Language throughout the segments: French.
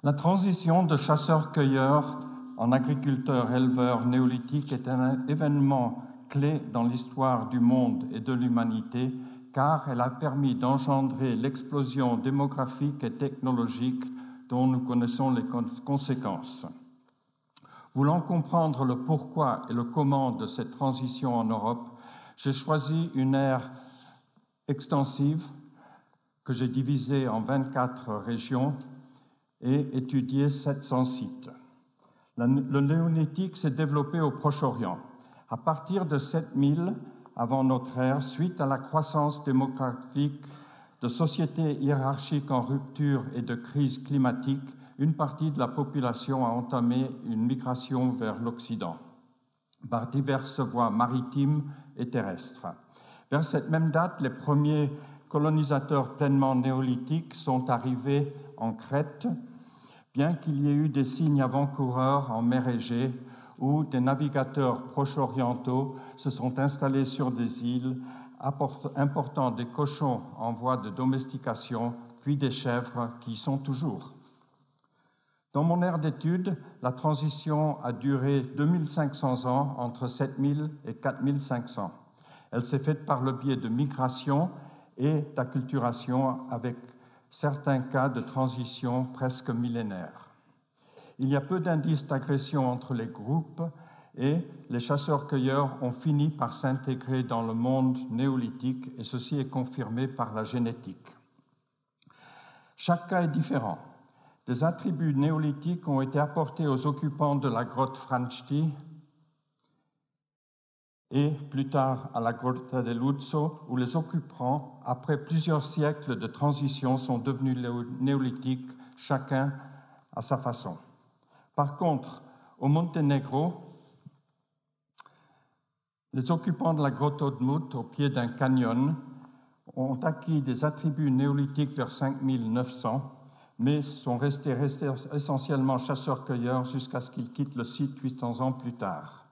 La transition de chasseurs-cueilleurs en agriculteurs-éleveurs néolithiques est un événement clé dans l'histoire du monde et de l'humanité, car elle a permis d'engendrer l'explosion démographique et technologique dont nous connaissons les conséquences. Voulant comprendre le pourquoi et le comment de cette transition en Europe, j'ai choisi une ère extensive que j'ai divisée en 24 régions et étudié 700 sites. Le néolithique s'est développé au Proche-Orient. À partir de 7000 avant notre ère, suite à la croissance démographique de sociétés hiérarchiques en rupture et de crise climatique, une partie de la population a entamé une migration vers l'Occident, par diverses voies maritimes et terrestres. Vers cette même date, les premiers colonisateurs pleinement néolithiques sont arrivés en Crète, bien qu'il y ait eu des signes avant-coureurs en mer Égée où des navigateurs proche-orientaux se sont installés sur des îles important des cochons en voie de domestication, puis des chèvres qui y sont toujours. Dans mon aire d'étude, la transition a duré 2500 ans, entre 7000 et 4500. Elle s'est faite par le biais de migration et d'acculturation, avec certains cas de transition presque millénaires. Il y a peu d'indices d'agression entre les groupes et les chasseurs-cueilleurs ont fini par s'intégrer dans le monde néolithique et ceci est confirmé par la génétique. Chaque cas est différent. Des attributs néolithiques ont été apportés aux occupants de la grotte Franchti et plus tard à la Grotta del Luzzo, où les occupants, après plusieurs siècles de transition, sont devenus néolithiques, chacun à sa façon. Par contre, au Monténégro, les occupants de la grotte Odmut, au pied d'un canyon, ont acquis des attributs néolithiques vers 5900, mais sont restés essentiellement chasseurs-cueilleurs jusqu'à ce qu'ils quittent le site 800 ans plus tard.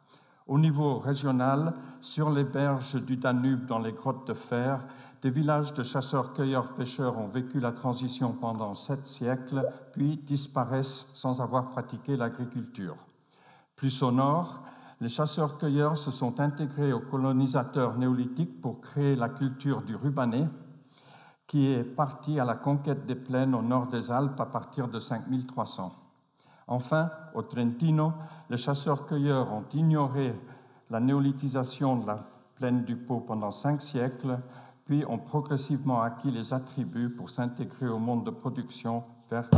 Au niveau régional, sur les berges du Danube, dans les grottes de fer, des villages de chasseurs-cueilleurs-pêcheurs ont vécu la transition pendant 7 siècles, puis disparaissent sans avoir pratiqué l'agriculture. Plus au nord, les chasseurs-cueilleurs se sont intégrés aux colonisateurs néolithiques pour créer la culture du rubané, qui est parti à la conquête des plaines au nord des Alpes à partir de 5300. Enfin, au Trentino, les chasseurs-cueilleurs ont ignoré la néolithisation de la plaine du Pô pendant 5 siècles, puis ont progressivement acquis les attributs pour s'intégrer au monde de production vers